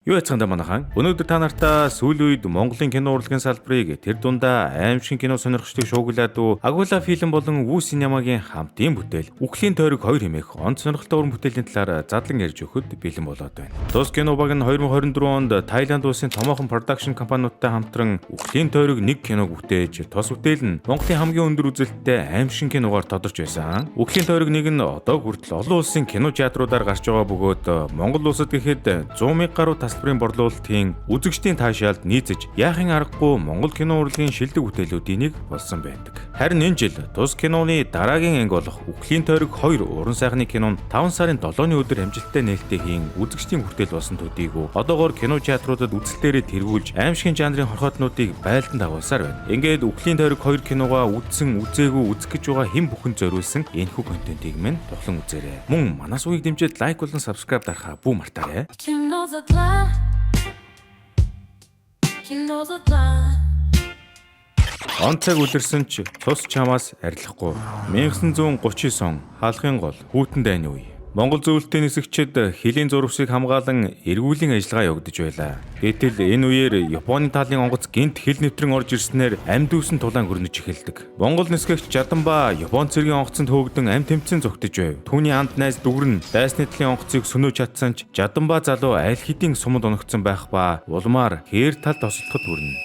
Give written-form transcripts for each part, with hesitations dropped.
Юу яцгаанда манайхан. Өнөөдөр та нартаа сүүлийн үед Монголын кино урлагийн салбарыг тэр дундаа аимшиг кино сонирхчдыг шуугилаад Агула фильм болон Вүү синемагийн хамтын бүтээл Үхлийн тойрог 2 хэмээх онц сонирхолтой уран бүтээлийн талаар задлан ярьж өгөхөд бэлэн болоод байна. Тус кино баг нь 2024 онд Тайланд улсын томоохон продакшн компаниудтай хамтран Үхлийн тойрог 1 киног бүтээж тус бүтээл нь Монголын хамгийн өндөр үзэлттэй аимшиг киногаар тодорч байсан. Үхлийн тойрог 1 нь одоо хүртэл олон улсын кино театруудаар гарч байгаа бөгөөд Монгол улсад гэхэд 100,000 гаруй тасалбарын борлуулалтын үзэгчдийн таашаалд нийцэж яахын аргагүй Монгол кино урлагийн шилдэг бүтээлүүдийн нэг болсон байдаг. Харин энэ жил тус киноны дараагийн анги болох Үхлийн тойрог 2 уран сайхны кино нь 5 сарын 7-ны өдөр амжилттай нээлттэй хийн үзэгчдийн хүртэл болсон төдийг одоогоор кино театруудад үзэлтээрээ тэргүүлж аимшигын жанрын хорхоотнуудыг байлдан дагуулсаар байна. Ингээд Үхлийн тойрог 2 киногаа үзсэн, үзээгүй, үзэх гэж байгаа хэн бүхэн зориулсан энэхүү контентийг минь тоглон үзээрэй. Мөн манаас үеийг дэмжиж лайк болон subscribe дарахаа бүү мартаарай. Он цаг үлэрсэн ч цус чамаас арилахгүй. 1939 он хаалхын гол хүйтэн дайны үе. Монгол зөвлөлтийн нисгчид хилийн зурвсыг хамгаалан эргүүлийн ажиллагаа явагдаж байлаа. Гэтэл энэ үеэр Японы талын онгоц гинт хил нэвтрэн орж ирснээр амьд үүсэн тулаан хөрнөж эхэлдэг. Монгол нисгэгч Жаданба Япон цэргийн онгоцонд хөөгдөн амь тэмцэн зогтож байв. Түүний анд найз Дүгэр нь дайсны талын онгоцыг сөнөөж чадсан ч Жаданба залуу аль хэдийн сумд оногдсон байх ба улмаар хээр тал тосолдоход хүрнэ.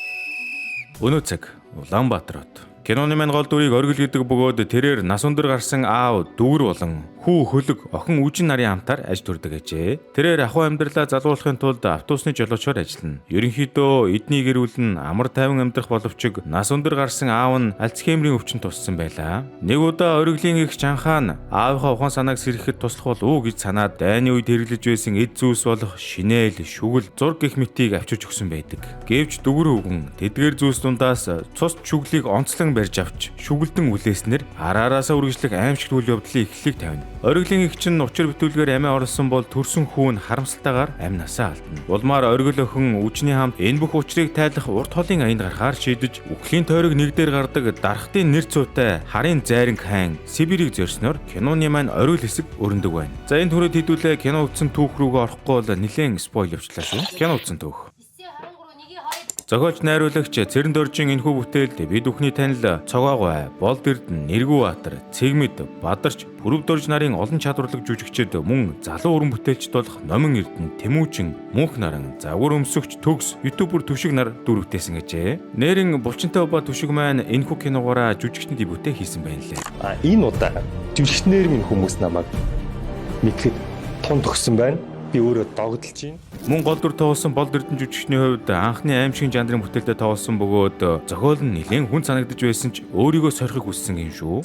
Өнөө цаг Улаанбаатарт киноны мань гол дүрийг оргил гэдэг бөгөөд тэрээр нас өндөр гарсан аав Дүгэр болон хүү хөлөг охин үжин нарын хамтаар аж төрдөг гэжээ. Тэрээр ахуй амьдралаа залгуулахын тулд автобусны жолоочоор ажиллана. Ерөнхийдөө эдний гэрүүл нь амар тайван амьдрах боловч нас өндөр гарсан аав нь Альцгеймерийн өвчин туссан байлаа. Нэг удаа ориглын их Жанхаан аавынхаа ухаан санааг сэргэхэд туслах болов уу гэж санаад дайны үед хэрэглэж байсан эд зүйлс болох шинээл, шүгэл, зураг гэх мэтийг авчирч өгсөн байдаг. Гэвч Дүгэр өвгөн тэдгээр зүйлс дундаас цус шүглийг онцлон барьж авч шүгэлдэн үлээснээр араараасаа үргэлжлэх аимшигт үйл явдлын эхлэлийг тавина. Ориглын их чинь учир бүтүүлгээр амиа оруулсан бол төрсөн хүүн харамсалтайгаар амь насаа алдна. Улмаар оргил охин үжний хамт энэ бүх учрыг тайлах урт холын аянд гарахаар шийдэж Үхлийн тойрог 1 дээр гардаг дархтын нэр цуутай харын зайран хайн Сибирийг зорсноор киноны маань оргил хэсэг өрнөдөг байна. За энэ түрээд хэдүүлээ кино үзсэн түүх рүүгээ орохгүй бол нэлээд спойл явуулчлаа шүү. Кино үзсэн түүх. Зохиолч найруулагч Цэрэн Доржин энэхүү бүтээлд бид бүхний танил Цогоогой, Болд Эрдэнэ, Нэргүүбаатар, Цэгмэд, Бадарч, Пүрэв Дорж нарын олон чадварлаг жүжигчид мөн залуу уран бүтээлчд болох Номин Эрдэнэ, Тэмүүжин, Мөнх наран, Загвар өмсөгч Төгс, ютубер Түшиг нар дүрвтэйсэн гэжээ. Нэрэн булчинтай ба Түшиг маань энэхүү киногоороо жүжигчдийн дебютээ хийсэн байна лээ. Энэ удаа жүжигчнэр минь хүмүүс намайг мэдхэд тун төгсөн байна. Би өөрөө догдолж байна. Мөн гол дүр тоглосон Болд Эрдэнэ жүжигчний хувьд анхны аимшигын жанрын бүтээлдээ тоглосон бөгөөд зохиол нь нэлээд хүн санагдаж байсан ч өөрийгөө сорихыг хүссэн юм шүү.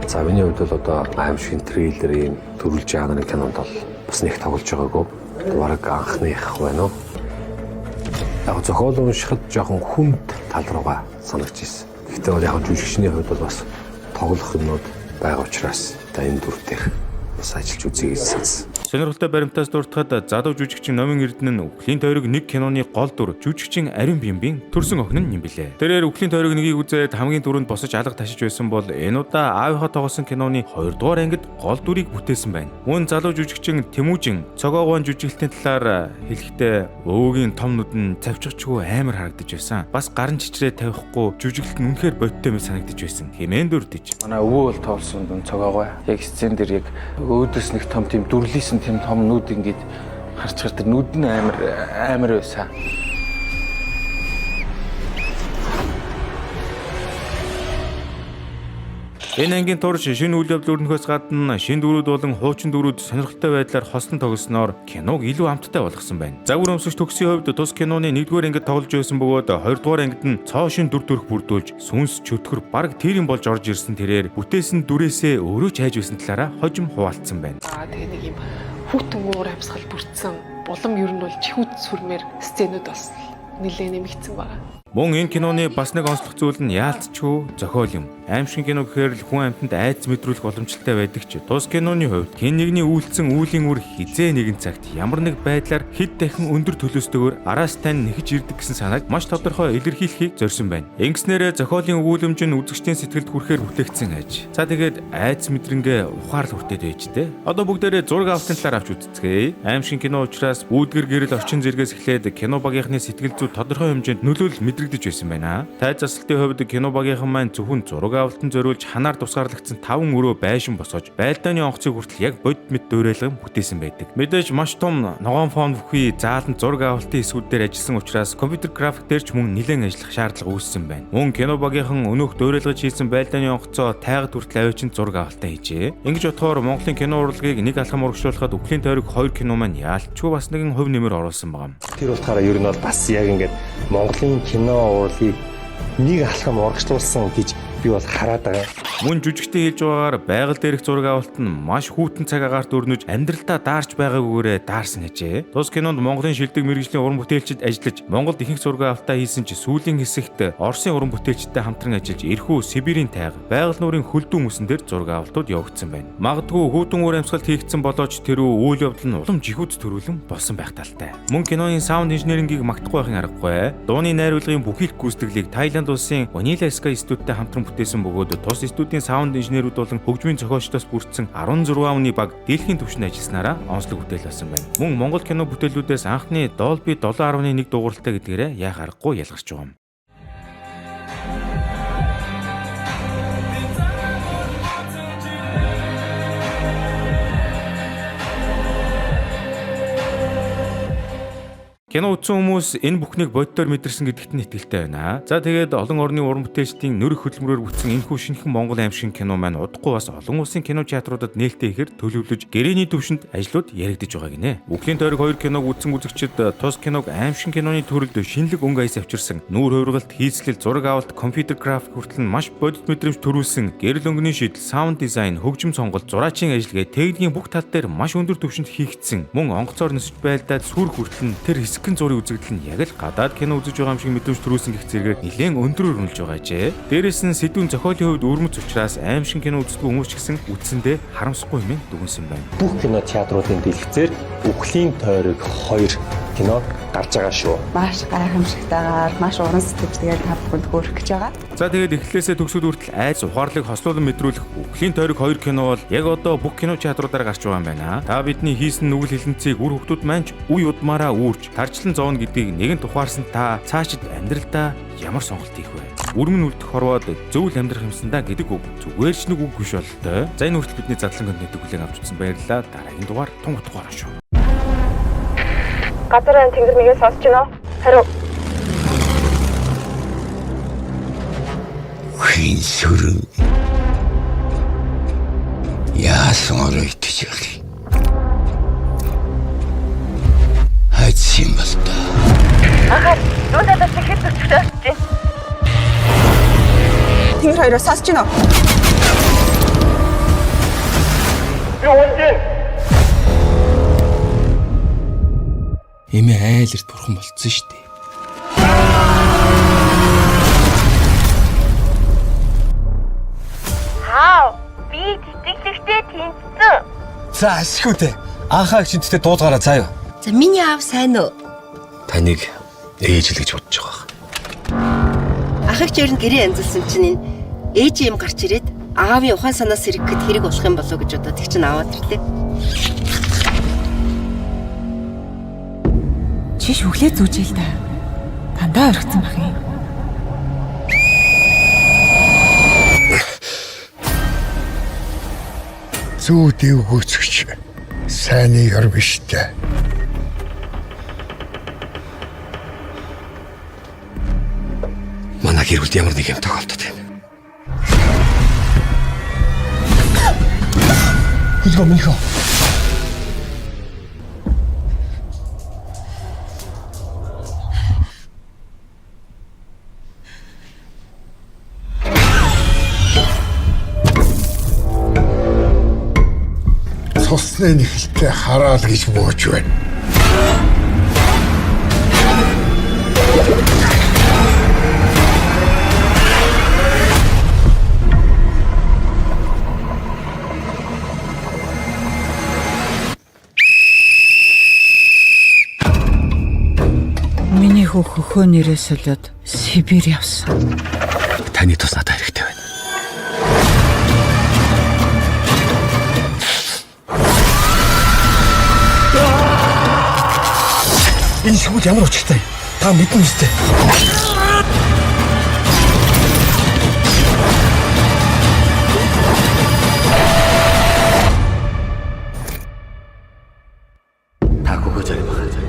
За миний хувьд бол одоо аимшигын трейлерийн төрөл жанрын кинонд бол бас нэг тоглож байгаагүй. Бараг анхных байна уу? Яг зохиол уншихад жоохон хүнд тал руугаа санагч ирсэн. Гэхдээ бол яг жүжигчний хувьд бол бас тоглох юмнууд байгаа учраас энэ дүр дээр бас ажиллаж үзье гэж сансан. Сонирхолтой баримтаас дуртахад залуу жүжигчин Номин Эрдэнэ нь Үхлийн тойрог 1 киноны гол дүр жүжигчин Ариун Бямбийн төрсөн охин юм билээ. Тэрээр Үхлийн тойрог 1-ийг үзээд хамгийн түрүүнд босож алга ташиж байсан бол энэ удаа аавынхаа тоглосон киноны 2 дугаар ангид гол дүрийг бүтээсэн байна. Мөн залуу жүжигчин Тэмүүжин Цогоогойн жүжиглэлтийн талаар хэлэхдээ өвөгийн том нүд нь цавчгачгүй амар харагдаж байсан. Бас гарын чичрээ тавихгүй жүжиглэлт нь үнэхээр бодтой мэт санагдаж байсан. Хэмээн дүрдэж. Манай өвөө бол тоолсон Цогоогой. Яг сцен дээр яг өөдөөс нэг том тийм дүрлийсэн тийм том нүд ингээд харцгаар тэр нүд нь амар байсан. Энэ ангийн турш шинэ үйл явдал өрнөхөөс гадна шинэ дүрүүд болон хуучин дүрүүд сонирхолтой байдлаар хослон тоглосноор киног илүү амттай болгосон байна. Загвар өмсөгч Төгсийн хувьд тус киноны 1-р ангид тоглож байсан бөгөөд 2-р ангид нь цоо шин дүр төрх бүрдүүлж сүнс чөтгөр баг тэрийн болж орж ирсэн тэрээр бүтээсэн дүрээсээ өөрөө ч хайж байсан талаараа хожим хуваалцсан байна. Тэгээ нэг юм хүүтэн уур амьсгал бүрдсэн улам ер нь бол чихүүд сүрмээр сценүүд бас нэлээд нэмэгдсэн байна. Мөн энэ киноны бас нэг онцлог зүйл нь яалтчгүй зохиол юм. Аимшиг кино гэхээр л хүн амьтанд айц мэдрүүлэх боломжтой байдаг ч тус киноны хувьд хэн нэгний үйлдсэн үеийн үр хизээ нэгэн цагт ямар нэг байдлаар хэд дахин өндөр төлөөсдөөр араас тань нэхэж ирдэг гэсэн санааг маш тодорхой илэрхийлэхийг зорьсон байна. Ингэснээр зохиолын өгүүлэмж нь үзэгчдийн сэтгэлд хүрэхээр бүтээгдсэн аж. За тэгээд айц мэдрэнгээ ухаарл хүртээд байж тээ. Одоо бүгдээрээ зураг авалтын талаар авч үзцгээе. Аимшиг кино учраас үүдгэр гэрэл орчин зэргээс эхлээд кино багийнхны сэтгэл зүй тодорхой хэмжээнд нөлөөлөл мэдрэгдэж байсан байна. Тайз засалтын хувьд кино багийнхан маань зөвхөн зураг авалтан зориулж ханаар тусгаарлагдсан 5 өрөө байшин босгож байлдааны онгоцыг хүртэл яг бодит мэд дуурайлган бүтээсэн байдаг. Мэдээж маш том ногоон фон бүхий заалан зураг авалтын эсвүүд дээр ажилласан учраас компьютер график дээр ч мөн нэлээд ажиллах шаардлага үүссэн байна. Мөн кино багийнхан өнөөх дуурайлгаж хийсэн байлдааны онгоцоо тайгад хүртэл аваачин зураг авалтаа хийжээ. Ингэж бодохоор Монголын кино урлагийг нэг алхам урагшуулахад Үхлийн тойрог 2 кино маань яалтчгүй бас нэгэн хувь нэмэр оруулсан байна. Тэр утгаараа ер нь бол бас яг ингээд Монголын кино урлагийг нэг алхам урагшлуулсан гэж би бол хараад байгаа. Мөн жүжигчтэй хэлж байгаагаар байгаль дээрх зураг авалт нь маш хүйтэн цаг агаарт өрнөж амьдралдаа даарч байгаагүйгээрээ даарсан гэжээ. Тус кинонд Монголын шилдэг мэргэжлийн уран бүтээлчид ажиллаж Монголд ихэнх зураг авалтаа хийсэн ч сүүлийн хэсэгт Оросын уран бүтээлчидтэй хамтран ажиллаж эрхүү Сибирийн тайга, байгаль нуурын хөлдөн үсэн дээр зураг авалтууд явагдсан байна. Магадгүй хүүтэн уур амьсгалд хийгдсэн болооч тэр үйл явдал нь улам жихүүц төрүүлэн болсон байх талтай. Мөн киноны саунд инженерингийг магтахгүй байхын аргагүй. Дууны найруулгын бүхийд гүйцэтгэлийг Тайланд улсын Vanilla Sky студидтэй хамтран бүтээсэн бөгөөд тус студийн саунд инженерүүд болон хөгжмийн зохиолчдоос бүрдсэн 16 оны баг дэлхийн түвшинд ажилласнараа онцлог бүтээл болсон байна. Мөн Монгол кино бүтээлүүдээс анхны Dolby 7.1 дууралтай гэдгээрээ яах аргагүй ялгарч байгаа юм. Кино үзсэн хүмүүс энэ бүхнийг боддоор мэдэрсэн гэдэгт нь итгэлтэй байна. За тэгээд олон орны уран бүтээлчдийн нөрөх хөдөлмөрөөр бүтсэн энэхүү шинэхэн Монгол аимшиг кино маань удахгүй бас олон улсын кино театруудад нээлттэй ихээр төлөвлөж гэрээний түвшинд ажлууд яригдж байгаа гинэ. Үхлийн тойрог 2 киног үзсэн үзэгчид тус киног аимшиг киноны төрөлд шинэлэг өнгө аяс авчирсан, нүүр хувиргалт, хийцлэл, зураг авалт, компьютер график хүртэл нь маш бодит мэдрэмж төрүүлсэн гэрэл өнгөний шийдэл, саунд дизайн, хөгжим сонголт, зураачийн ажил гээ техникийн бүх тал дээр маш өндөр түвшинд хийгдсэн. Мөн онгоцоор нисэж байлдаад сүр хүртэл нь тэр хэсгэн зургийг үзэгдэл нь яг л гадаад кино үзэж байгаа юм шиг мэдрэмж төрүүлсэн гэх зэргээр нэлээд өндрөөр үнэлж байгаа жээ. Дээрээс нь сэдвийн зохиолын хувьд өрмөц учраас аимшиг кино үздэг хүмүүс ч гэсэн үдсэндээ харамсахгүй юм дүгнсэн байна. Бүх кино театруудын дэлгэцээр Үхлийн тойрог 2 кино гарч байгаа шүү. Маш гайхамшигтайгаар, маш уран сэтгэлтэйгээр та бүхэнд хүрэх гэж байгаа. За тэгээд эхлээсээ төгсгөл хүртэл айц ухаарлыг хослуулан мэдрүүлэх Үхлийн тойрог 2 кино бол яг одоо бүх кино театруудаар гарч байгаа юм байна. Та бидний хийсэн нүгэл хилэнцгийг үр хөвгтүүд маань ч үе удмаараа үүрч тарчлан зовно гэдгийг нэгэн тухаарсан та цаашид амьдралдаа ямар сонголт хийх вэ? Үрмэн үлдэх хорвоод зөвл амьдрах юмсандаа гэдэг үг зүгээр ч нэг үг биш болтой. За энэ хүртэл бидний задлан гүндэт хүлээн авч үзсэн баярлалаа. Дараагийн дугаар тун утгаар шүү. Газар тэнгэр нэгээ сонсч байна уу? Хариу. Хин сүрэн яасан орой идэж явах юм. Хайцсан бол та. Ахаа, дуулаад ихэд зүгтээ очив. Тэнгэр хоёроос сонсч байна уу? Эмээ айлэрт бурхан болцсон шүү дээ. Хаа, би тэтгэлэгтэй тэнцсэн. За ашиггүй. Анхаа гिचэнттэй дуудгаараа заа юу. За миний аав сайн уу? Таныг ээж л гэж бодож байгаа. Ахыг ч ер нь гэрээ янзалсан чинь энэ ээж юм гарч ирээд аавын ухаан санаас сэргэхэд хэрэг болох юм болоо гэж бодоод их чинь аваад ирлээ. Чи шүглээ зүүжээ л да. Дандаа орхицсан байх юм. Зүүдээ өгөөцгч. Сайны ёр биш дээ. Манай гэр бүлд ямар нэг юм тохиолдод байна. Хөлгөө минийхөө. Цусны нэхэлтэй хараал гэж бууж байна. Эхнийхөө хөхөө нэрээ солиод Сибирь явсан. Таны тус надад хэрэгтэй байна. Энэ шигүүл ямар учиртай? Та мэднэ үстэй. Та хөхөө зарим байна.